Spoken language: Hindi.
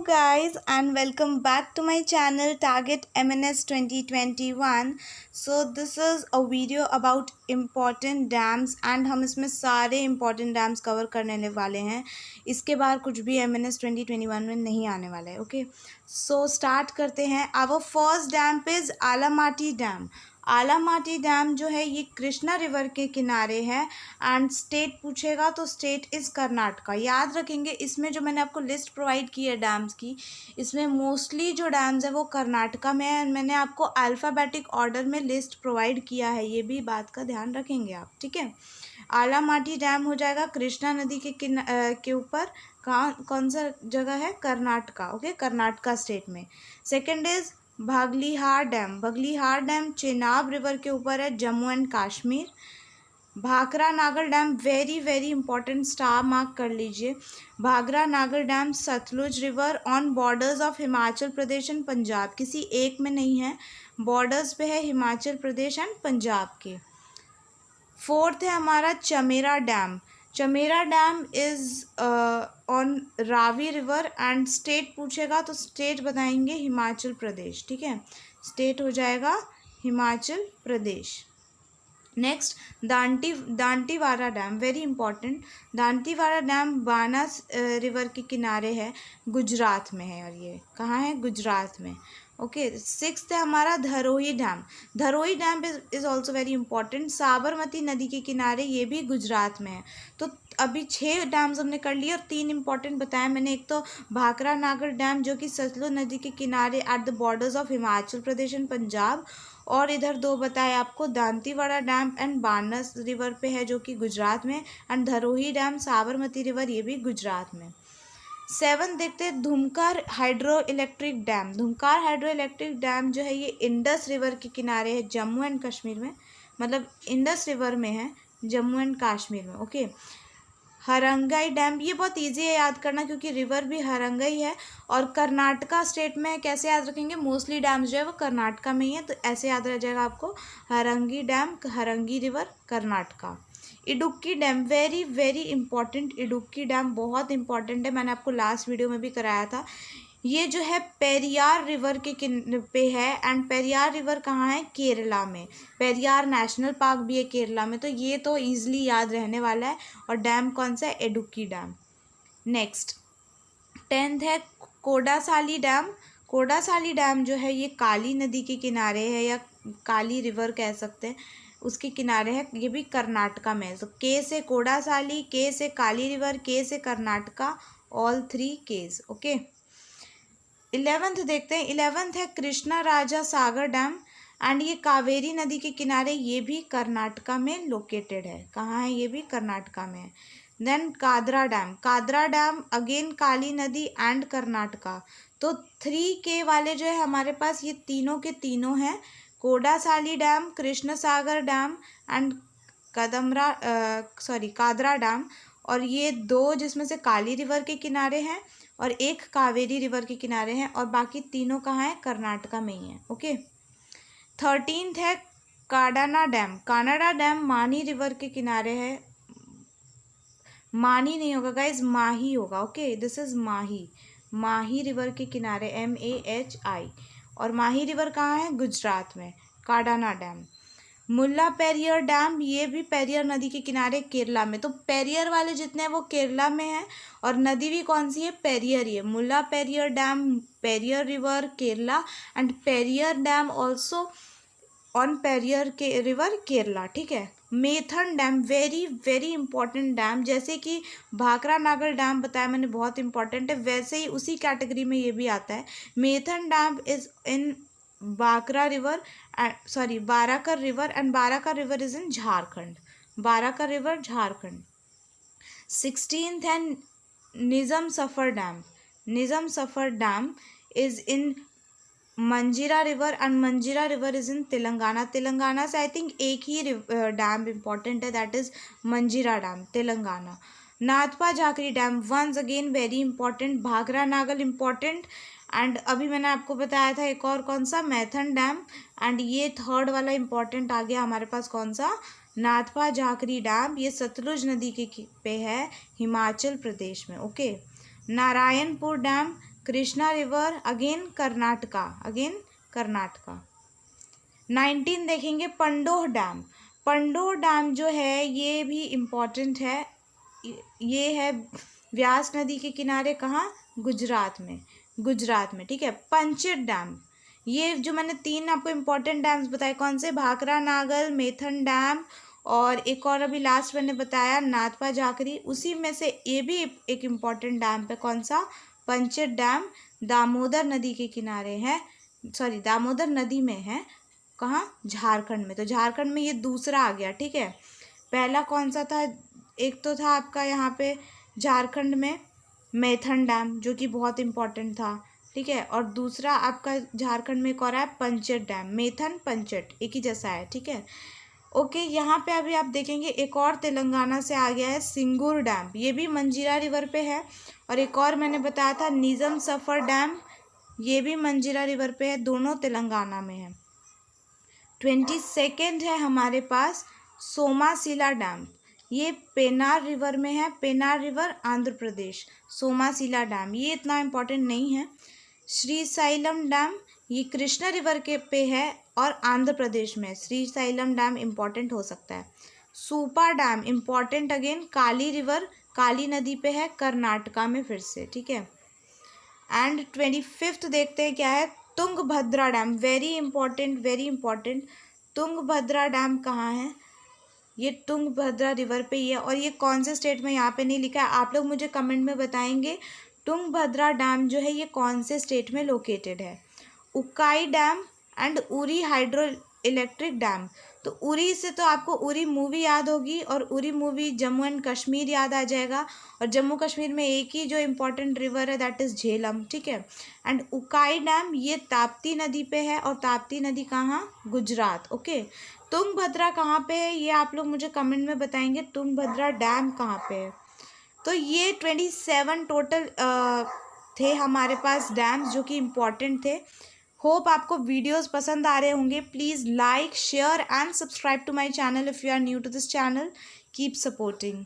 guys, and welcome back to my channel Target MNS 2021. So this is a video about important dams and हम इसमें सारे important dams cover करने वाले हैं. इसके बाद कुछ भी MNS 2021 में नहीं आने वाला है. ओके, सो स्टार्ट करते हैं. Our first dam is Almatti dam. Almatti dam जो है ये कृष्णा रिवर के किनारे है एंड स्टेट पूछेगा तो स्टेट इज़ कर्नाटका. याद रखेंगे इसमें जो मैंने आपको लिस्ट प्रोवाइड की है डैम्स की, इसमें मोस्टली जो डैम्स है वो कर्नाटका में है. मैंने आपको अल्फ़ाबेटिक ऑर्डर में लिस्ट प्रोवाइड किया है, ये भी बात का ध्यान रखेंगे आप. ठीक है, आलामाटी डैम हो जाएगा कृष्णा नदी के ऊपर. कहाँ कौन सा जगह है? कर्नाटका. ओके, कर्नाटका स्टेट में. Second is Baglihar dam. Baglihar dam Chenab river के ऊपर है, Jammu and Kashmir. Bhakra Nangal dam very very important, star mark कर लीजिए. Bhakra Nangal dam Sutlej river on borders of Himachal Pradesh and Punjab. किसी एक में नहीं है, बॉर्डर्स पे है हिमाचल प्रदेश एंड पंजाब के. फोर्थ है हमारा Chamera dam. Chamera dam is on Ravi river and state पूछेगा तो स्टेट बताएंगे हिमाचल प्रदेश. ठीक है, स्टेट हो जाएगा Himachal Pradesh. Next Dantiwada dam, very important. Dantiwada dam Banas river के किनारे है, गुजरात में है. और ये कहाँ है? गुजरात में. ओके, सिक्स्थ है हमारा Dharoi dam. Dharoi dam is also very important, Sabarmati नदी के किनारे, ये भी गुजरात में है. तो अभी 6 डैम्स हमने कर लिए और 3 इंपॉर्टेंट बताया मैंने. एक तो भाखरा नागर डैम जो कि सतलुज नदी के किनारे at the borders of Himachal Pradesh and Punjab, और इधर 2 बताए आपको, Dantiwada dam and Banas river पे है जो कि गुजरात में, and Dharoi dam Sabarmati river, ये भी गुजरात में. 7 देखते हैं Dhumkhar hydro electric dam. Dhumkhar hydro electric dam जो है ये इंडस रिवर के किनारे है, जम्मू एंड कश्मीर में. मतलब इंडस रिवर में है, जम्मू एंड कश्मीर में. ओके, हरंगाई डैम, ये बहुत इजी है याद करना क्योंकि रिवर भी हरंगाई है और कर्नाटका स्टेट में. कैसे याद रखेंगे? मोस्टली डैम्स जो है वो कर्नाटका में ही है, तो ऐसे याद रह जाएगा आपको, Harangi dam, Harangi river, Karnataka. Idukki dam very very important. Idukki dam बहुत इंपॉर्टेंट है, मैंने आपको लास्ट वीडियो में भी कराया था. ये जो है पेरियार रिवर के पे है एंड पेरियार रिवर कहाँ है? केरला में. पेरियार नेशनल पार्क भी है केरला में, तो ये तो ईजिली याद रहने वाला है. और डैम कौन सा है? इडुक्की डैम. नेक्स्ट 10th है कोडासाली डैम. कोडासाली डैम जो है ये काली नदी के किनारे है, या काली रिवर कह सकते हैं, उसके किनारे है. ये भी कर्नाटका में है. तो के से कोडासाली, के से काली रिवर, के से Karnataka, all 3 case. Okay, 11th देखते हैं. 11th है कृष्णा राजा सागर डैम एंड ये कावेरी नदी के किनारे, ये भी कर्नाटका में लोकेटेड है. कहाँ है? ये भी कर्नाटका में है. Then Kadra dam. Kadra dam again Kali नदी एंड कर्नाटका. तो 3K वाले जो है हमारे पास, ये तीनों के तीनों हैं. Kodasalli dam, Krishna Sagar dam and Kadra dam. और ये 2 जिसमें से काली रिवर के किनारे हैं और एक कावेरी रिवर के किनारे हैं, और बाकी तीनों कहाँ हैं? कर्नाटका में ही है. ओके, 13th है काडाना डैम. कानाडा डैम मानी रिवर के किनारे है. मानी नहीं होगा गाइज, माही होगा. Okay, this is Mahi. Mahi river के किनारे, MAHI. और माही रिवर कहाँ है? गुजरात में. काडाना डैम. मुल्ला पेरियर डैम, ये भी पेरियर नदी के किनारे केरला में. तो पेरियर वाले जितने हैं वो केरला में हैं, और नदी भी कौन सी है? पेरियर ही है. Mulla Periyar dam, Periyar river, Kerala, and Periyar dam also on Periyar के रिवर, केरला. ठीक है. Maithon dam very very important dam. जैसे कि भाखरा नागर डैम बताया मैंने, बहुत इंपॉर्टेंट है, वैसे ही उसी कैटेगरी में ये भी आता है. Maithon dam is in Barakar river, Barakar river, and Barakar river is in Jharkhand. Barakar river Jharkhand. 16th है Nizam Sagar dam. Nizam Sagar dam is in Manjira river and Manjira river is in Telangana. Telangana से आई थिंक एक ही डैम इंपॉर्टेंट है, that is Manjira dam, Telangana. Nathpa Jhakri dam once again very important. Bhakra Nangal important. And अभी मैंने आपको बताया था एक और कौन सा? मैथन डैम. एंड ये 3rd वाला इंपॉर्टेंट आ गया हमारे पास, कौन सा? नाथपा झाकरी डैम. ये सतलुज नदी के पे है, हिमाचल प्रदेश में. Okay, Narayanpur dam Krishna river again Karnataka, again Karnataka. 19 देखेंगे पंडोह डैम। पंडोह डैम जो है ये भी इम्पॉर्टेंट है, ये है व्यास नदी के किनारे, कहाँ, गुजरात में, गुजरात में, ठीक है। पंचेत डैम, ये जो मैंने 3 आपको इम्पोर्टेंट डैम्स बताए, कौन से, भाखरा नागल, मेथन डैम, और एक और अभी लास्ट मैंने बताया नाथपा जाखरी, उसी में से ये भी एक इम्पॉर्टेंट डैम पे, कौन सा, पंचेत डैम, दामोदर नदी के किनारे है, सॉरी दामोदर नदी में है, कहाँ, झारखंड में। तो झारखंड में ये दूसरा आ गया, ठीक है। पहला कौन सा था, एक तो था आपका यहाँ पे झारखंड में मेथन डैम जो कि बहुत इम्पोर्टेंट था, ठीक है, और दूसरा आपका झारखंड में एक और है पंचेत डैम, मेथन पंचेत एक ही जैसा है, ठीक है। ओके, यहाँ पे अभी आप देखेंगे एक और तेलंगाना से आ गया है सिंगूर डैम, ये भी मंजीरा रिवर पे है, और एक और मैंने बताया था निज़ाम सफ़र डैम, ये भी मंजीरा रिवर पे है, दोनों तेलंगाना में है। 22 है हमारे पास सोमासिला डैम, ये पेनार रिवर में है, Penner river Andhra Pradesh, Somasila dam ये इतना इम्पोर्टेंट नहीं है। श्रीशैलम डैम ये कृष्णा रिवर के पे है और आंध्र प्रदेश में, श्रीशैलम डैम इम्पॉर्टेंट हो सकता है। सूपा डैम इम्पॉर्टेंट अगेन, काली रिवर, काली नदी पे है, कर्नाटका में फिर से, ठीक है। एंड 25 देखते हैं क्या है, Tungabhadra dam, very important, very important. Tungabhadra dam कहाँ है, ये तुंगभद्रा रिवर पे ही है, और ये कौन से स्टेट में, यहाँ पे नहीं लिखा है, आप लोग मुझे कमेंट में बताएंगे तुंगभद्रा डैम जो है ये कौन से स्टेट में लोकेटेड है। Ukai dam and Uri hydro electric dam, तो उरी से तो आपको उरी मूवी याद होगी, और उरी मूवी जम्मू एंड कश्मीर याद आ जाएगा, और जम्मू कश्मीर में एक ही जो इम्पोर्टेंट रिवर है दैट इज़ झेलम, ठीक है। एंड उकाई डैम ये ताप्ती नदी पे है, और ताप्ती नदी कहाँ, गुजरात, ओके। तुंगभद्रा कहाँ पे है ये आप लोग मुझे कमेंट में बताएंगे, तुंगभद्रा डैम कहाँ पे है। तो ये 27 टोटल थे हमारे पास डैम्स जो कि इम्पॉर्टेंट थे। होप आपको वीडियोस पसंद आ रहे होंगे। Please like, share and subscribe to my channel if you are new to this channel. Keep supporting.